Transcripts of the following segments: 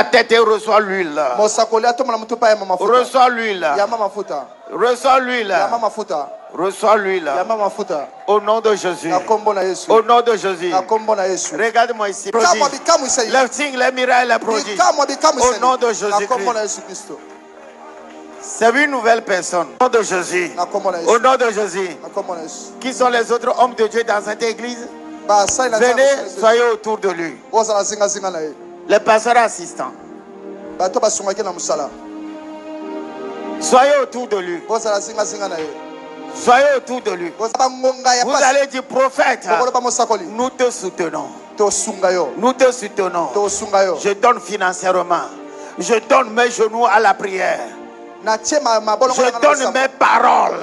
la tête et reçois l'huile. Reçois l'huile. Reçois l'huile. Reçois l'huile. Au nom de Jésus. Au nom de Jésus. Regarde-moi ici. Les signes, les miracles, les prodiges. Au nom de Jésus-Christ. C'est une nouvelle personne. Au nom de Jésus. Au nom de Jésus. Qui sont les autres hommes de Dieu dans cette église? Venez, soyez autour de lui. Les pasteurs assistants. Soyez autour de lui. Soyez autour de lui. Vous allez dire, prophète, nous te soutenons. Nous te soutenons. Je donne financièrement. Je donne mes genoux à la prière. Je donne mes paroles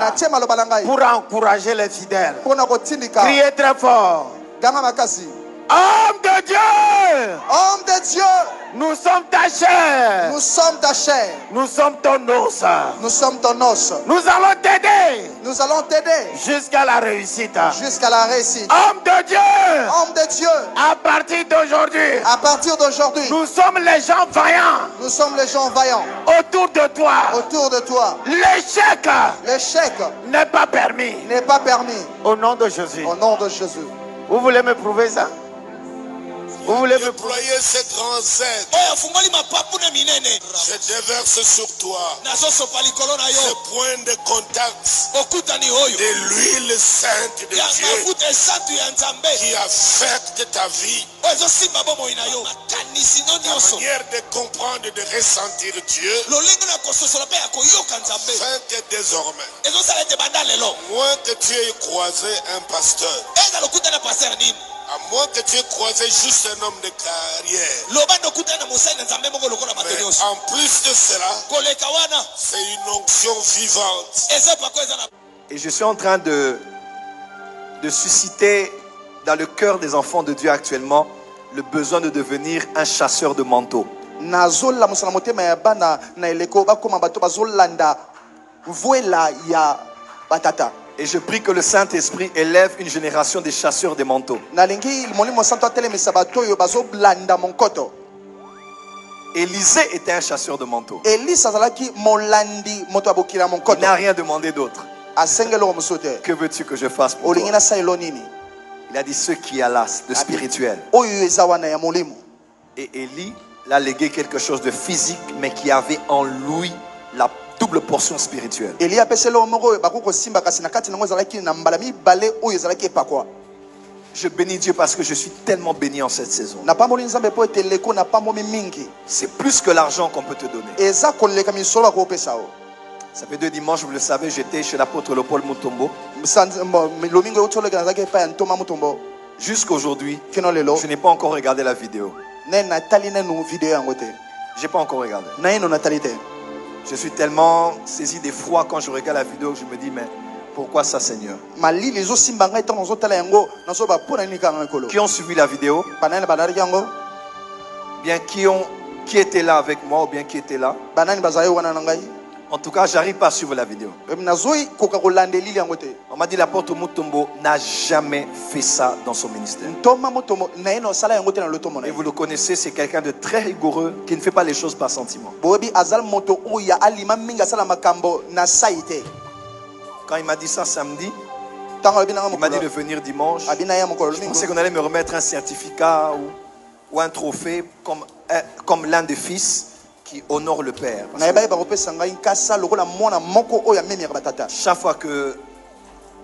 pour encourager les fidèles. Criez très fort. Homme de Dieu! Homme de Dieu! Nous sommes ta chair! Nous sommes ta chair! Nous sommes ton os! Nous sommes ton os! Nous allons t'aider! Nous allons t'aider! Jusqu'à la réussite! Jusqu'à la réussite! Homme de Dieu! Homme de Dieu! À partir d'aujourd'hui! À partir d'aujourd'hui! Nous sommes les gens vaillants! Nous sommes les gens vaillants! Autour de toi! Autour de toi! L'échec! L'échec! N'est pas permis! N'est pas permis! Au nom de Jésus! Au nom de Jésus! Vous voulez me prouver ça? Vous voulez déployer ces grands aides. Je déverse sur toi ce point de contact de l'huile sainte de Dieu qui affecte ta vie. La manière de comprendre et de ressentir Dieu afin que désormais, moins que tu aies croisé un pasteur, à moins que tu aies croisé juste un homme de carrière. Mais en plus de cela, c'est une onction vivante. Et je suis en train de susciter dans le cœur des enfants de Dieu actuellement le besoin de devenir un chasseur de manteaux. Et je prie que le Saint-Esprit élève une génération de chasseurs de manteaux. Élisée était un chasseur de manteaux. Il n'a rien demandé d'autre. Que veux-tu que je fasse pour toi? Il a dit ce qui a là, de spirituel. Et Élie l'a légué quelque chose de physique, mais qui avait en lui la double portion spirituelle. Je bénis Dieu parce que je suis tellement béni en cette saison. C'est plus que l'argent qu'on peut te donner. Ça fait 2 dimanches, vous le savez, j'étais chez l'apôtre Léopold Mutombo. Jusqu'aujourd'hui, je n'ai pas encore regardé la vidéo. Je n'ai pas encore regardé. Je suis tellement saisi d'effroi quand je regarde la vidéo que je me dis, mais pourquoi ça, Seigneur? Qui ont suivi la vidéo? Bien qui étaient là avec moi ou bien qui étaient là? En tout cas, j'arrive pas à suivre la vidéo. On m'a dit l'apôtre Mutombo n'a jamais fait ça dans son ministère. Et vous le connaissez, c'est quelqu'un de très rigoureux qui ne fait pas les choses par sentiment. Quand il m'a dit ça samedi, il m'a dit de venir dimanche. Je pensais qu'on allait me remettre un certificat ou un trophée comme l'un des fils qui honore le Père. Chaque fois que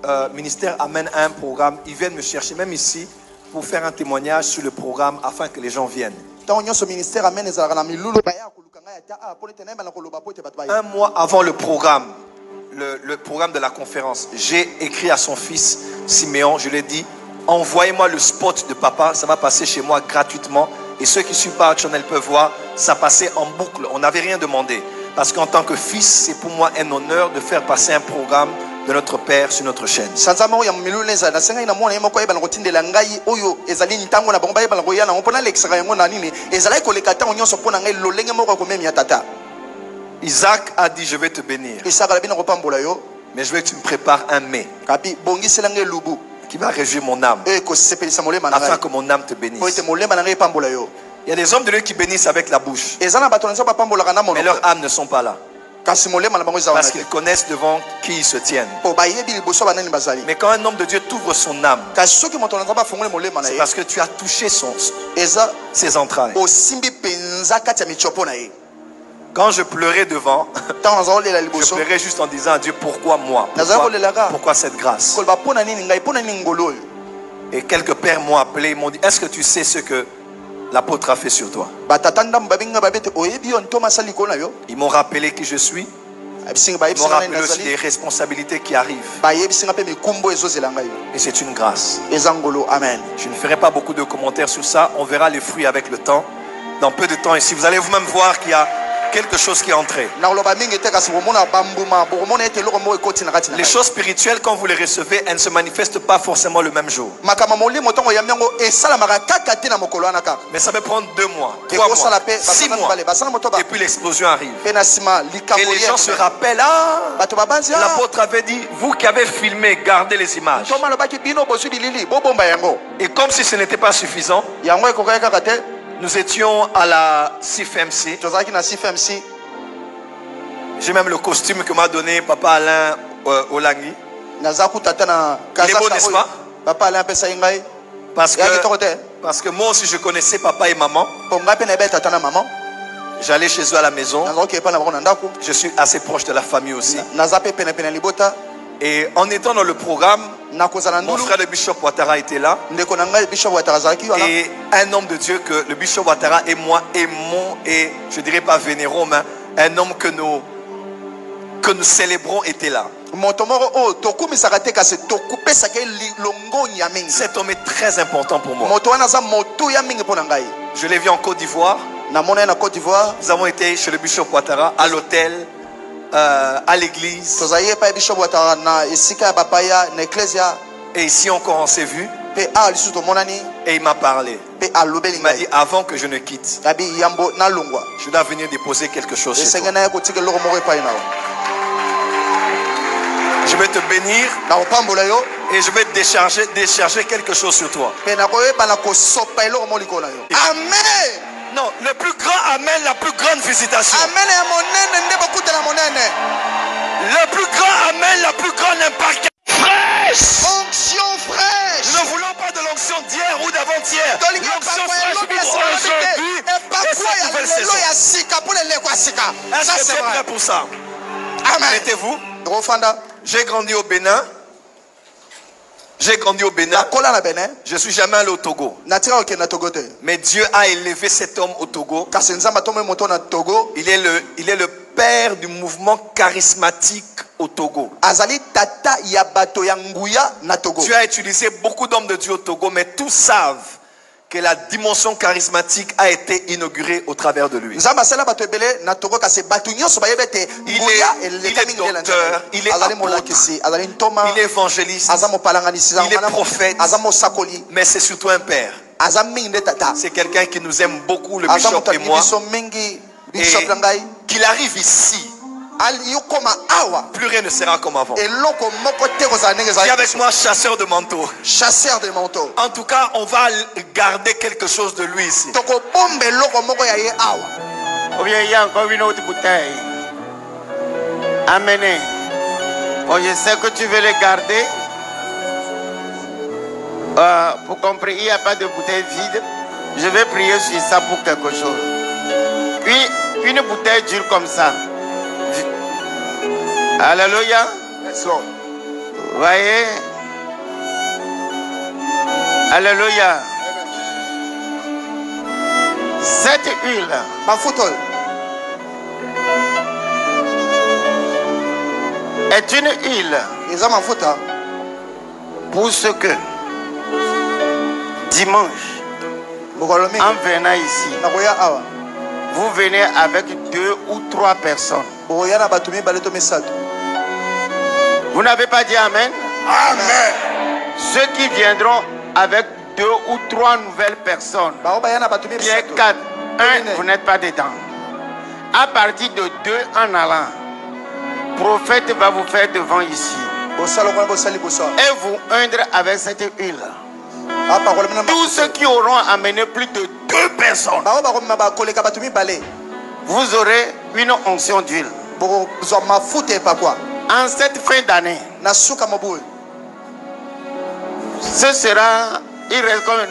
le ministère amène un programme, ils viennent me chercher, même ici, pour faire un témoignage sur le programme afin que les gens viennent. Un mois avant le programme de la conférence, j'ai écrit à son fils Siméon, je lui ai dit, envoyez-moi le spot de papa, ça va passer chez moi gratuitement. Et ceux qui suivent par Channel peuvent voir, ça passait en boucle. On n'avait rien demandé. Parce qu'en tant que fils, c'est pour moi un honneur de faire passer un programme de notre Père sur notre chaîne. Isaac a dit, je vais te bénir. Mais je veux que tu me prépares un mets qui va réjouir mon âme, afin que mon âme te bénisse. Il y a des hommes de Dieu qui bénissent avec la bouche. Mais leurs âmes ne sont pas là. Parce qu'ils connaissent devant qui ils se tiennent. Mais quand un homme de Dieu t'ouvre son âme, c'est parce que tu as touché ses entrailles. Quand je pleurais devant, je pleurais juste en disant à Dieu, pourquoi moi? Pourquoi cette grâce? Et quelques pères m'ont appelé, ils m'ont dit, est-ce que tu sais ce que l'apôtre a fait sur toi? Ils m'ont rappelé qui je suis. Ils m'ont rappelé aussi des responsabilités qui arrivent. Et c'est une grâce. Amen. Je ne ferai pas beaucoup de commentaires sur ça. On verra les fruits avec le temps. Dans peu de temps ici, vous allez vous-même voir qu'il y a quelque chose qui est entré. Les choses spirituelles, quand vous les recevez, elles ne se manifestent pas forcément le même jour. Mais ça peut prendre 2 mois, 3 mois, 6 mois. Et puis l'explosion arrive. Et les gens se rappellent, l'apôtre avait dit, vous qui avez filmé, gardez les images. Et comme si ce n'était pas suffisant, nous étions à la CFMC. J'ai même le costume que m'a donné Papa Alain Olangi. Il est beau, n'est-ce pas? Parce que moi aussi je connaissais papa et maman. J'allais chez eux à la maison. Je suis assez proche de la famille aussi. Et en étant dans le programme, mon frère le Bishop Ouattara était là. Et un homme de Dieu que le Bishop Ouattara et moi aimons, et je ne dirais pas vénérons, mais un homme que nous célébrons était là. Cet homme est très important pour moi. Je l'ai vu en Côte d'Ivoire. Nous avons été chez le Bishop Ouattara, à l'hôtel, à l'église. Et ici encore on s'est vu. Et il m'a parlé. Il m'a dit, avant que je ne quitte, je dois venir déposer quelque chose chez toi. Je vais te bénir et je vais décharger quelque chose sur toi. Amen. Non, le plus grand amen, la plus grande visitation. Le plus grand amen, la plus grande impact. Fraîche. Onction fraîche. Nous ne voulons pas de l'onction d'hier ou d'avant-hier. L'onction fraîche pour aujourd'hui et cette nouvelle saison. Est-ce que tu es prêt pour ça? Amen. Mettez-vous. J'ai grandi au Bénin. Je suis jamais allé au Togo. Mais Dieu a élevé cet homme au Togo. Il est le père du mouvement charismatique au Togo. Dieu a utilisé beaucoup d'hommes de Dieu au Togo, mais tous savent que la dimension charismatique a été inaugurée au travers de lui. Il est docteur, il est apôtre, il est évangéliste, il est prophète, mais c'est surtout un père. C'est quelqu'un qui nous aime beaucoup, le bishop et moi. Et qu'il arrive ici, plus rien ne sera comme avant. Dis avec moi, chasseur de manteaux. Chasseur de manteaux. En tout cas, on va garder quelque chose de lui ici. Ou bien il y a encore une autre bouteille. Amenez. Oh, je sais que tu veux les garder. Pour comprendre, il n'y a pas de bouteille vide. Je vais prier sur ça pour quelque chose. Puis, une bouteille dure comme ça. Alléluia. Voyez. Alléluia. Cette huile est une huile pour ce que dimanche, en venant ici, vous venez avec 2 ou 3 personnes. Vous n'avez pas dit Amen? Amen. Ceux qui viendront avec 2 ou 3 nouvelles personnes, bien 4, 1, vous n'êtes pas dedans. À partir de 2 en allant, le prophète va vous faire devant ici et vous ungre avec cette huile. Tous ceux qui auront amené plus de 2 personnes, vous aurez une onction d'huile. En cette fin d'année, ce sera, il reste comme